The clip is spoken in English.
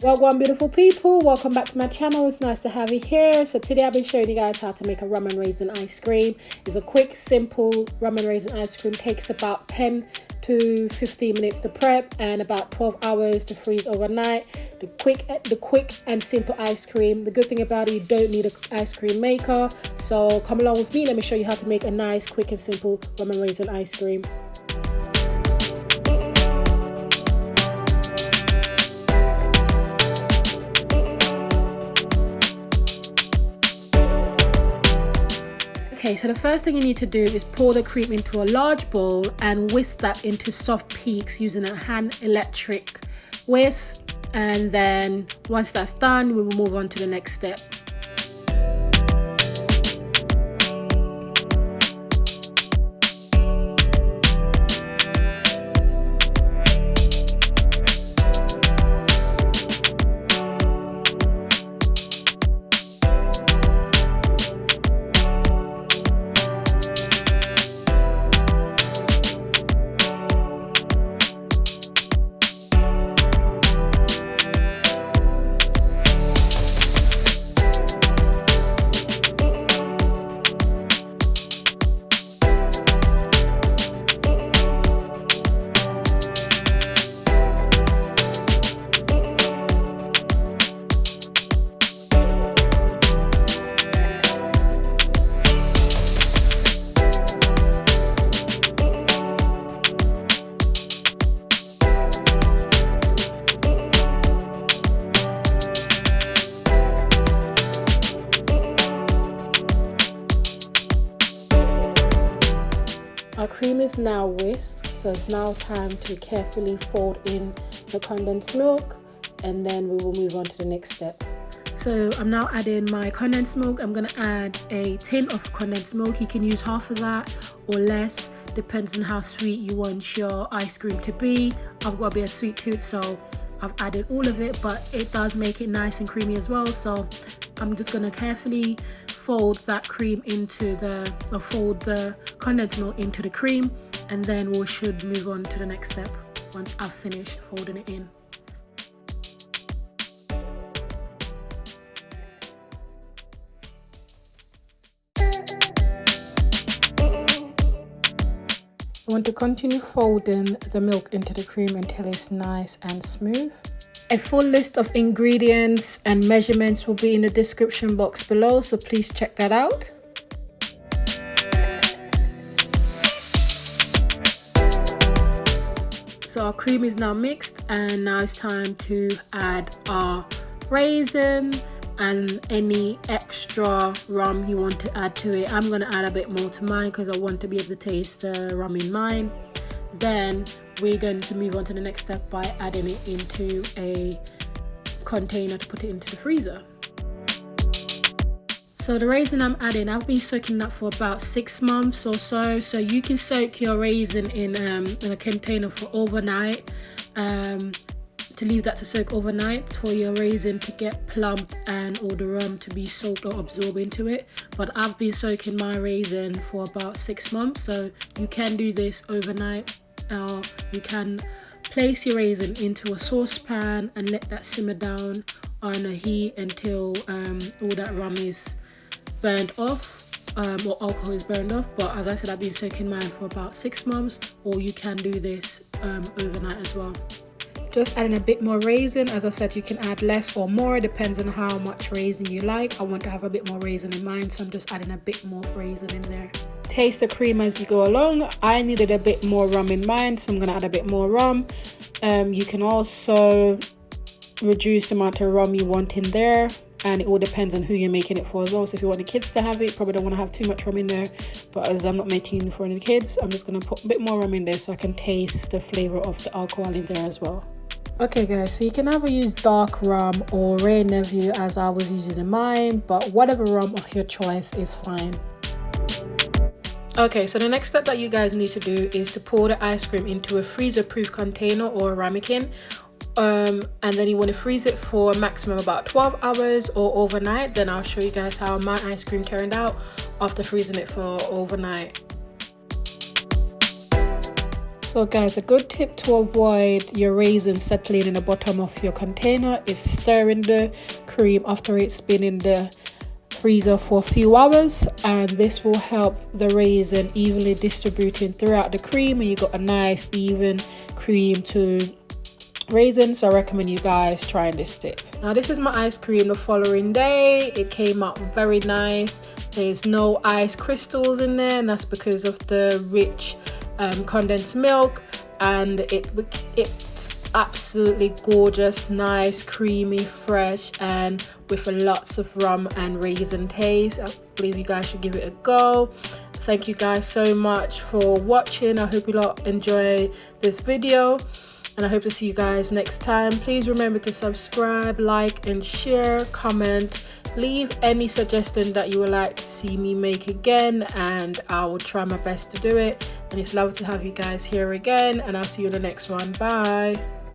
Well, one beautiful people, welcome back to my channel. It's nice to have you here. So today I've been showing you guys how to make a rum and raisin ice cream. It's a quick, simple rum and raisin ice cream. Takes about 10 to 15 minutes to prep and about 12 hours to freeze overnight. The quick and simple ice cream. The good thing about it, you don't need an ice cream maker. So come along with me. Let me show you how to make a nice, quick and simple rum and raisin ice cream. Okay, so the first thing you need to do is pour the cream into a large bowl and whisk that into soft peaks using a hand electric whisk. And then once that's done, we will move on to the next step. Our cream is now whisked, so it's now time to carefully fold in the condensed milk, and then we will move on to the next step. So I'm now adding my condensed milk. I'm gonna add a tin of condensed milk. You can use half of that or less, depends on how sweet you want your ice cream to be. I've got a bit of sweet tooth, so I've added all of it, but it does make it nice and creamy as well. So I'm just gonna carefully fold that cream into fold the condensed milk into the cream, and then we should move on to the next step once I've finished folding it in. I want to continue folding the milk into the cream until it's nice and smooth. A full list of ingredients and measurements will be in the description box below, so please check that out. So our cream is now mixed, and now it's time to add our raisin and any extra rum you want to add to it. I'm going to add a bit more to mine because I want to be able to taste the rum in mine. Then we're going to move on to the next step by adding it into a container to put it into the freezer. So the raisin I'm adding, I've been soaking that for about 6 months or so. So you can soak your raisin in a container for overnight, to leave that to soak overnight for your raisin to get plump and all the rum to be soaked or absorb into it. But I've been soaking my raisin for about 6 months, so you can do this overnight. You can place your raisin into a saucepan and let that simmer down on a heat until all that rum is burned off, or alcohol is burned off. But as I said, I've been soaking mine for about 6 months, or you can do this overnight as well. Just adding a bit more raisin. As I said, you can add less or more, it depends on how much raisin you like. I want to have a bit more raisin in mine, so I'm just adding a bit more raisin in there. Taste the cream as you go along. I needed a bit more rum in mine, so I'm going to add a bit more rum. You can also reduce the amount of rum you want in there, and it all depends on who you're making it for as well. So if you want the kids to have it, probably don't want to have too much rum in there, but as I'm not making it for any kids, I'm just going to put a bit more rum in there so I can taste the flavor of the alcohol in there as well. Okay guys, so you can either use dark rum or Wray Nephew as I was using in mine, but whatever rum of your choice is fine. Okay, so the next step that you guys need to do is to pour the ice cream into a freezer proof container or a ramekin, and then you want to freeze it for a maximum about 12 hours or overnight. Then I'll show you guys how my ice cream turned out after freezing it for overnight. So guys, a good tip to avoid your raisins settling in the bottom of your container is stirring the cream after it's been in the freezer for a few hours, and this will help the raisin evenly distributing throughout the cream, and you got a nice even cream to raisin. So I recommend you guys trying this tip. Now this is my ice cream the following day. It came out very nice. There's no ice crystals in there, and that's because of the rich condensed milk, and it's absolutely gorgeous, nice, creamy, fresh, and with lots of rum and raisin taste. I believe you guys should give it a go. Thank you guys so much for watching. I hope you lot enjoy this video, and I hope to see you guys next time. Please remember to subscribe, like and share, comment, leave any suggestion that you would like to see me make again, and I will try my best to do it. And it's lovely to have you guys here again, and I'll see you in the next one. Bye.